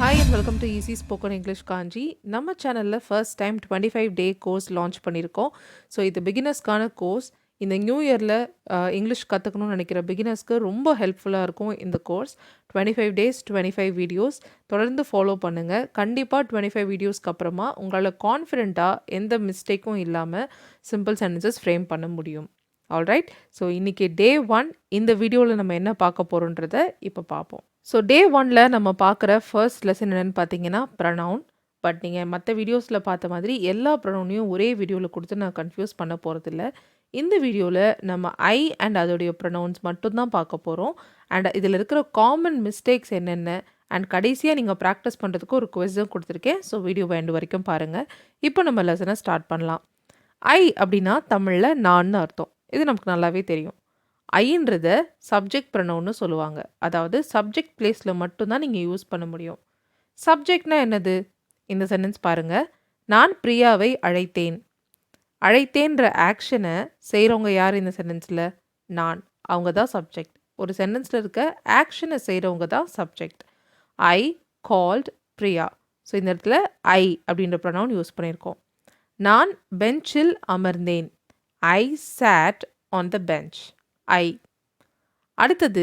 Hi and welcome to easy spoken English Kanchi. நம்ம சேனலில் first time 25 day course launch பண்ணியிருக்கோம். So இது பிகினர்ஸ்க்கான கோர்ஸ். இந்த நியூ இயரில் இங்கிலீஷ் கற்றுக்கணும்னு நினைக்கிற பிகினர்ஸ்க்கு ரொம்ப ஹெல்ப்ஃபுல்லாக இருக்கும் இந்த கோர்ஸ். 25 டேஸ் 25 வீடியோஸ் தொடர்ந்து ஃபாலோ பண்ணுங்கள். கண்டிப்பாக 25 வீடியோஸ்க்கு அப்புறமா உங்களால் கான்ஃபிடென்ட்டாக எந்த மிஸ்டேக்கும் இல்லாமல் சிம்பிள் சென்டென்சஸ் ஃப்ரேம் பண்ண முடியும். ஆல்ரைட், ஸோ இன்றைக்கி டே 1 இந்த வீடியோவில் நம்ம என்ன பார்க்க போகிறோன்றத இப்போ பார்ப்போம். ஸோ டே 1ல் நம்ம பார்க்குற ஃபர்ஸ்ட் லெசன் என்னென்னு பார்த்தீங்கன்னா ப்ரனவுன். பட் நீங்கள் மற்ற வீடியோஸில் பார்த்த மாதிரி எல்லா ப்ரனவுனையும் ஒரே வீடியோவில் கொடுத்து நான் கன்ஃபியூஸ் பண்ண போகிறதில்ல. இந்த வீடியோவில் நம்ம ஐ அண்ட் அதோடைய ப்ரனவுன்ஸ் மட்டும்தான் பார்க்க போகிறோம். அண்ட் இதில் இருக்கிற காமன் மிஸ்டேக்ஸ் என்னென்ன அண்ட் கடைசியாக நீங்கள் ப்ராக்டிஸ் பண்ணுறதுக்கு ஒரு குவிஸும் கொடுத்துருக்கேன். ஸோ வீடியோ எண்டு வரைக்கும் பாருங்கள். இப்போ நம்ம லெசனை ஸ்டார்ட் பண்ணலாம். ஐ அப்படின்னா தமிழில் நான்னு அர்த்தம். இது நமக்கு நல்லாவே தெரியும். ஐன்றத சப்ஜெக்ட் ப்ரனவுன்னு சொல்லுவாங்க. அதாவது சப்ஜெக்ட் பிளேஸில் மட்டும்தான் நீங்கள் யூஸ் பண்ண முடியும். சப்ஜெக்ட்னா என்னது? இந்த சென்டென்ஸ் பாருங்கள். நான் பிரியாவை அழைத்தேன். அழைத்தேன்ற ஆக்ஷனை செய்கிறவங்க யார் இந்த சென்டென்ஸில்? நான். அவங்க தான் சப்ஜெக்ட். ஒரு சென்டென்ஸில் இருக்க ஆக்ஷனை செய்கிறவங்க தான் subject. I called Priya. So இந்த இடத்துல ஐ அப்படின்ற ப்ரனவுன் யூஸ் பண்ணியிருக்கோம். நான் பெஞ்சில் அமர்ந்தேன். ஐ சாட் ஆன் த பெஞ்ச். ஐ. அடுத்தது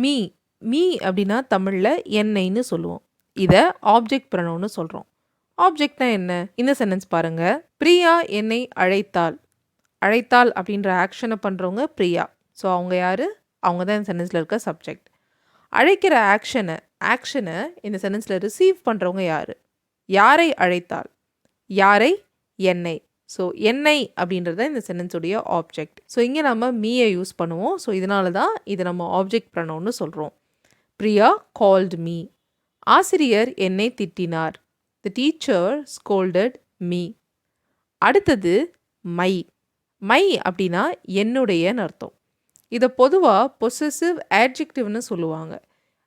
மீ. மீ அப்படின்னா தமிழில் என்னைன்னு சொல்லுவோம். இதை ஆப்ஜெக்ட் ப்ரனவுன்னு சொல்கிறோம். ஆப்ஜெக்ட்னா என்ன? இந்த சென்டென்ஸ் பாருங்கள். பிரியா என்னை அழைத்தாள். அழைத்தாள் அப்படின்ற ஆக்ஷனை பண்ணுறவங்க பிரியா. ஸோ அவங்க யார்? அவங்க தான் இந்த சென்டென்ஸில் இருக்க சப்ஜெக்ட். அழைக்கிற ஆக்ஷனை இந்த சென்டென்ஸில் ரிசீவ் பண்ணுறவங்க யார்? யாரை அழைத்தாள்? யாரை? என்னை. ஸோ என்னை அப்படின்றத இந்த சென்டென்ஸுடைய ஆப்ஜெக்ட். ஸோ இங்கே நம்ம மீயை யூஸ் பண்ணுவோம். ஸோ இதனால தான் இது நம்ம ஆப்ஜெக்ட் ப்ரனவுன்னு சொல்கிறோம். Priya called me. ஆசிரியர் என்னை திட்டினார். The teacher scolded me. அடுத்தது மை. மை அப்படின்னா என்னுடையன்னு அர்த்தம். இதை பொதுவாக பொசசிவ் ஆட்ஜெக்டிவ்னு சொல்லுவாங்க.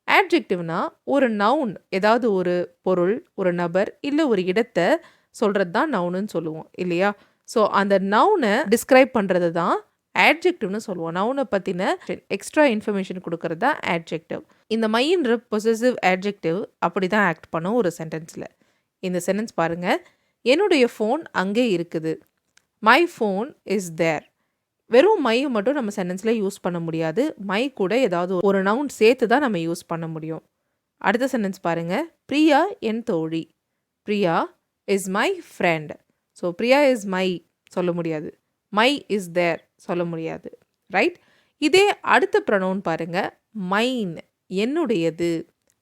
ஆட்ஜெக்டிவ்னா ஒரு நவுன், ஏதாவது ஒரு பொருள், ஒரு நபர் இல்லை ஒரு இடத்தை சொல்கிறது தான் நவுனுன்னு சொல்லுவோம் இல்லையா? ஸோ அந்த நவுனை டிஸ்கிரைப் பண்ணுறது தான் ஆட்ஜெக்டிவ்னு சொல்லுவோம். நவுனை பற்றின எக்ஸ்ட்ரா இன்ஃபர்மேஷன் கொடுக்கறது தான் ஆட்ஜெக்டிவ். இந்த மைன்ற பொசசிவ் ஆட்ஜெக்டிவ் அப்படி தான் ஆக்ட் பண்ணும் ஒரு சென்டென்ஸில். இந்த சென்டென்ஸ் பாருங்கள். என்னுடைய ஃபோன் அங்கே இருக்குது. My phone is there. வெறும் மை மட்டும் நம்ம சென்டென்ஸில் யூஸ் பண்ண முடியாது. மை கூட ஏதாவது ஒரு நவுன் சேர்த்து தான் நம்ம யூஸ் பண்ண முடியும். அடுத்த சென்டென்ஸ் பாருங்கள். பிரியா என் தோழி. Priya is my friend. So Priya is my சொல்ல முடியாது. மை இஸ் தேர் சொல்ல முடியாது. ரைட்? இதே அடுத்த ப்ரனவுன் பாருங்கள். மைன் என்னுடையது.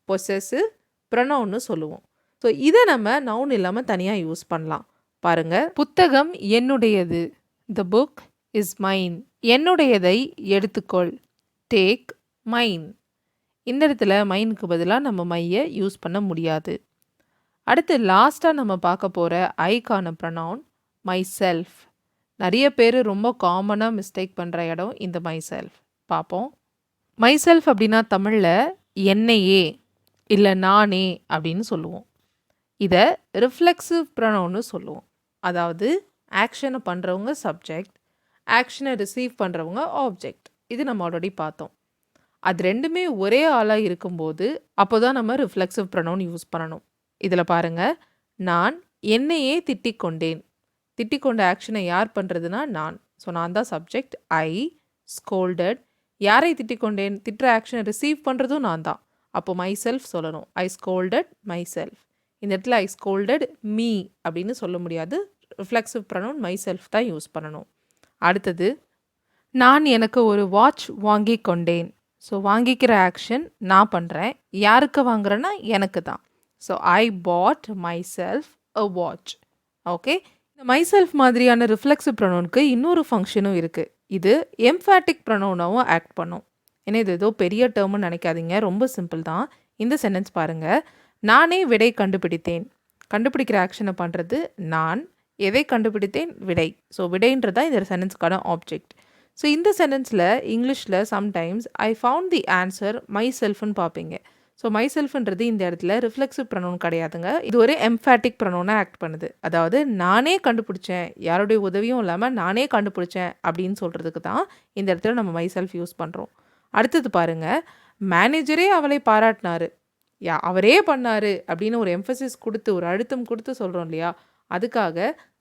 பொசசிவ் ப்ரனவுன்னு சொல்லுவோம். ஸோ இதை நம்ம நவுன் இல்லாமல் தனியாக யூஸ் பண்ணலாம். பாருங்கள். புத்தகம் என்னுடையது. The book is mine. என்னுடையதை எடுத்துக்கொள். Take mine. இந்த இடத்துல மைனுக்கு பதிலாக நம்ம மையை யூஸ் பண்ண முடியாது. அடுத்து லாஸ்ட்டாக நம்ம பார்க்க போகிற ஐக்கான ப்ரனவுன் மை செல்ஃப். நிறைய பேர் ரொம்ப காமனாக மிஸ்டேக் பண்ணுற இடம் இந்த மை செல்ஃப். பார்ப்போம். மை செல்ஃப் அப்படின்னா தமிழில் என்னையே இல்லை நானே அப்படின்னு சொல்லுவோம். இதை ரிஃப்ளெக்சிவ் ப்ரனவுன்னு சொல்லுவோம். அதாவது ஆக்ஷனை பண்ணுறவங்க சப்ஜெக்ட், ஆக்ஷனை ரிசீவ் பண்ணுறவங்க ஆப்ஜெக்ட். இது நம்ம ஆல்ரெடி பார்த்தோம். அது ரெண்டுமே ஒரே ஆளாக இருக்கும்போது அப்போ தான் நம்ம ரிஃப்ளெக்சிவ் ப்ரனவுன் யூஸ் பண்ணணும். இதில் பாருங்கள். நான் என்னையே திட்டிக் கொண்டேன். திட்டிக் கொண்ட ஆக்ஷனை யார் பண்ணுறதுனா நான். ஸோ நான் தான் சப்ஜெக்ட். ஐ ஸ்கோல்டட். யாரை திட்டிக் கொண்டேன்? திட்டுற ஆக்ஷனை ரிசீவ் பண்ணுறதும் நான் தான். அப்போ மை செல்ஃப் சொல்லணும். ஐ ஸ்கோல்டட் மை செல்ஃப். இந்த இடத்துல ஐ ஸ்கோல்டட் மீ அப்படின்னு சொல்ல முடியாது. ரிஃப்ளெக்சிவ் ப்ரனவுன் மை செல்ஃப் தான் யூஸ் பண்ணணும். அடுத்தது நான் எனக்கு ஒரு வாட்ச் வாங்கி கொண்டேன். ஸோ வாங்கிக்கிற ஆக்ஷன் நான் பண்ணுறேன். யாருக்கு வாங்குறேன்னா எனக்கு தான். So I put myself a watch. Okay. இந்த மை செல்ஃப் மாதிரியான ரிஃப்ளெக்சிவ் ப்ரனவுனுக்கு இன்னொரு ஃபங்க்ஷனும் இருக்குது. இது எம்ஃபேட்டிக் ப்ரனவுனாகவும் ஆக்ட் பண்ணும். ஏன்னா இது ஏதோ பெரிய டேர்ம்னு நினைக்காதீங்க. ரொம்ப சிம்பிள் தான். இந்த சென்டென்ஸ் பாருங்கள். நானே விடை கண்டுபிடித்தேன். கண்டுபிடிக்கிற ஆக்ஷனை பண்ணுறது நான். எதை கண்டுபிடித்தேன்? விடை. ஸோ விடைன்றதான் இந்த சென்டென்ஸ்க்கான ஆப்ஜெக்ட். ஸோ இந்த சென்டென்ஸில் இங்கிலீஷில் sometimes I found the answer my செல்ஃப்னு பார்ப்பீங்க. ஸோ மை செல்ஃப்ன்றது இந்த இடத்துல ரிஃப்ளெக்சிவ் ப்ரனவுன் கிடையாதுங்க. இது ஒரு எம்ஃபேட்டிக் ப்ரனவுனாக ஆக்ட் பண்ணுது. அதாவது நானே கண்டுபிடிச்சேன், யாருடைய உதவியும் இல்லாமல் நானே கண்டுபிடிச்சேன் அப்படின்னு சொல்கிறதுக்கு தான் இந்த இடத்துல நம்ம மை செல்ஃப் யூஸ் பண்ணுறோம். அடுத்தது பாருங்கள். மேனேஜரே அவளை பாராட்டினார். அவரே பண்ணாரு அப்படின்னு ஒரு எம்ஃபசிஸ் குடுத்து, ஒரு அழுத்தம் குடுத்து சொல்றோம் இல்லையா? அதுக்காக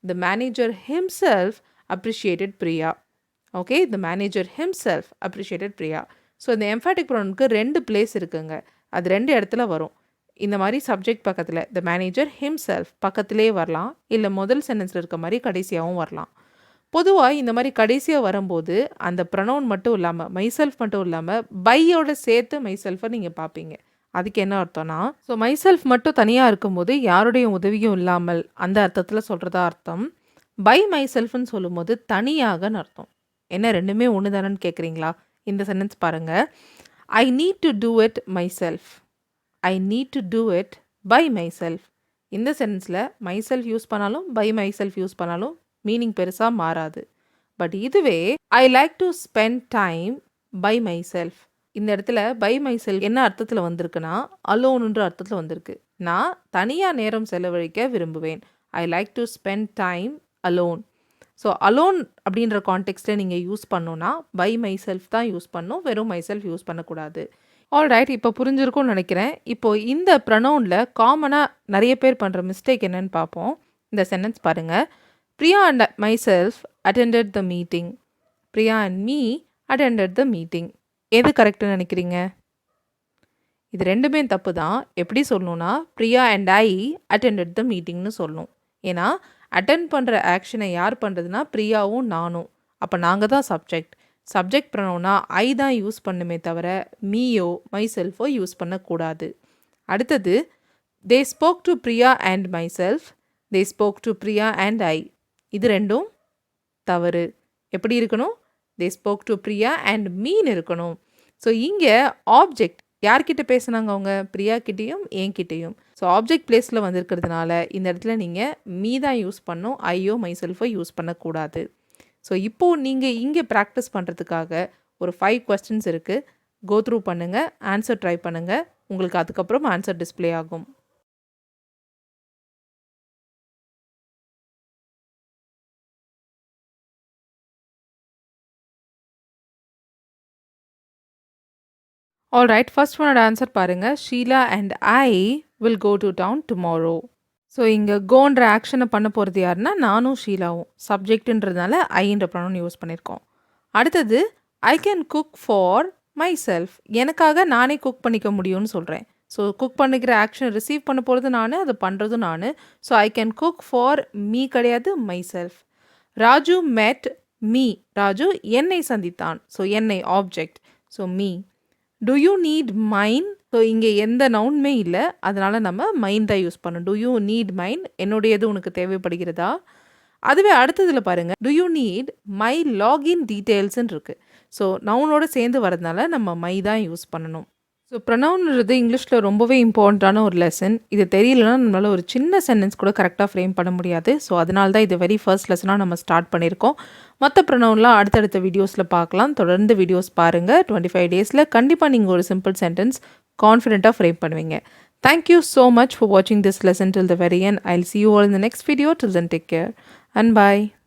the manager himself appreciated Priya. Okay, the manager himself appreciated Priya. So இந்த எம்ஃபாட்டிக் ப்ரொனவுனுக்கு 2 பிளேஸ் இருக்குங்க. அது 2 இடத்துல வரும். இந்த மாதிரி சப்ஜெக்ட் பக்கத்தில் தி மேனேஜர் ஹிம்செல்ஃப் பக்கத்திலே வரலாம், இல்லை முதல் சென்டென்ஸில் இருக்க மாதிரி கடைசியாகவும் வரலாம். பொதுவாக இந்த மாதிரி கடைசியாக வரும்போது அந்த ப்ரொனவுன் மட்டும் இல்லாமல், மைசெல்ஃப் மட்டும் இல்லாமல், பையோட சேர்த்து மைசெல்ஃபை நீங்கள் பார்ப்பீங்க. அதுக்கு என்ன அர்த்தம்னா, ஸோ மைசெல்ஃப் மட்டும் தனியாக இருக்கும்போது யாருடைய உதவியும் இல்லாமல் அந்த அர்த்தத்தில் சொல்கிறதா அர்த்தம். பை மைசெல்ஃப்னு சொல்லும்போது தனியாகன்னு அர்த்தம். என்ன ரெண்டுமே ஒன்று தானேன்னு கேட்குறீங்களா? இந்த சென்டென்ஸ் பாருங்கள். I need to do it myself. I need to do it by myself. இந்த சென்டென்ஸில் மைசெல்ஃப் யூஸ் பண்ணாலும் பை மைசெல்ஃப் யூஸ் பண்ணாலும் மீனிங் பெருசாக மாறாது. பட் இதுவே I like to spend time by myself. இந்த இடத்துல பை மைசெல்ஃப் என்ன அர்த்தத்தில் வந்திருக்குன்னா, அலோனுன்ற அர்த்தத்தில் வந்திருக்கு. நான் தனியாக நேரம் செலவழிக்க விரும்புவேன். ஐ like to spend time alone. So alone அப்படின்ற கான்டெக்ஸ்ட்டில் நீங்கள் யூஸ் பண்ணோன்னா பை மைசெல்ஃப் தான் யூஸ் பண்ணணும், வெறும் மைசெல்ஃப் யூஸ் பண்ணக்கூடாது. ஆல்ரைட், இப்போ புரிஞ்சிருக்கும்னு நினைக்கிறேன். இப்போது இந்த ப்ரொனவுனில் காமனாக நிறைய பேர் பண்ணுற மிஸ்டேக் என்னன்னு பார்ப்போம். இந்த சென்டென்ஸ் பாருங்கள். Priya and myself attended the meeting. Priya and me attended the meeting. எது கரெக்டுன்னு நினைக்கிறீங்க? இது ரெண்டுமே தப்பு தான். எப்படி சொல்லணும்னா, Priya and I attended the meetingனு சொல்லணும். ஏன்னா அட்டென்ட் பண்ணுற ஆக்ஷனை யார் பண்ணுறதுனா பிரியாவும் நானும். அப்போ நாங்கள் தான் சப்ஜெக்ட். சப்ஜெக்ட் ப்ரொனவுனா ஐ தான் யூஸ் பண்ணுமே தவிர மீயோ மைசெல்ஃபோ யூஸ் பண்ணக்கூடாது. அடுத்தது, they spoke to Priya and myself. They spoke to Priya and I. இது ரெண்டும் தவறு. எப்படி இருக்கணும்? they spoke to Priya and meன்னு இருக்கணும். ஸோ இங்கே ஆப்ஜெக்ட் யார்கிட்ட பேசுனாங்க அவங்க? பிரியா கிட்டேயும் என்கிட்டையும். ஸோ ஆப்ஜெக்ட் பிளேஸில் வந்திருக்கிறதுனால இந்த இடத்துல நீங்கள் மீ தான் யூஸ் பண்ணணும், ஐயோ மைசெல்ஃபோ யூஸ் பண்ணக்கூடாது. ஸோ இப்போது நீங்கள் இங்கே ப்ராக்டிஸ் பண்ணுறதுக்காக ஒரு 5 questions இருக்குது. கோ த்ரூ பண்ணுங்கள், ஆன்சர் ட்ரை பண்ணுங்கள். உங்களுக்கு அதுக்கப்புறம் ஆன்சர் டிஸ்பிளே ஆகும். ஆல்ரைட், ஃபர்ஸ்ட் ஒன்னோட ஆன்சர் பாருங்கள். Sheila and I will go to town tomorrow. So இங்கே கோன்ற ஆக்ஷனை பண்ண போகிறது யாருன்னா நானும் ஷீலாவும். சப்ஜெக்ட்டுன்றதுனால ஐன்ற ப்ரொனவுன் யூஸ் பண்ணியிருக்கோம். அடுத்தது, I can cook for myself. எனக்காக நானே குக் பண்ணிக்க முடியும்னு சொல்கிறேன். ஸோ குக் பண்ணிக்கிற ஆக்ஷன் ரிசீவ் பண்ண போகிறது நான், அதை பண்ணுறதும் நான். So I can cook for me கிடையாது, myself. Raju met me. Raju என்னை சந்தித்தான். ஸோ என்னை object. So me. Do you need mine. So இங்கே எந்த நவுன்மே இல்லை, அதனால் நம்ம மைன் தான் யூஸ் பண்ணணும். டு யூ நீட் மைன், என்னுடையது உனக்கு தேவைப்படுகிறதா. அதுவே அடுத்ததில் பாருங்கள், do you need my login டீட்டெயில்ஸ்ன்னு இருக்குது. ஸோ நவுனோட சேர்ந்து வரதுனால நம்ம மை தான் யூஸ் பண்ணணும். ஸோ ப்ரொனவுன்றது இங்கிலீஷில் ரொம்பவே இம்பார்ட்டண்ட்டான ஒரு லெசன். இது தெரியலனா நம்மளால் ஒரு சின்ன சென்டென்ஸ் கூட கரெக்டாக ஃப்ரேம் பண்ண முடியாது. ஸோ அதனால தான் இது வெரி ஃபர்ஸ்ட் லெசனாக நம்ம ஸ்டார்ட் பண்ணியிருக்கோம். மற்ற ப்ரொனவுன்லாம் அடுத்தடுத்த வீடியோஸில் பார்க்கலாம். தொடர்ந்து வீடியோஸ் பாருங்கள். 25 டேஸில் கண்டிப்பாக நீங்கள் ஒரு சிம்பிள் சென்டென்ஸ் கான்ஃபிடென்ட்டாக ஃப்ரேம் பண்ணுவீங்க. தேங்க்யூ ஸோ மச் ஃபார் வாட்சிங் this lesson till the very end. I will see you all in the next video. Till then, take care and bye.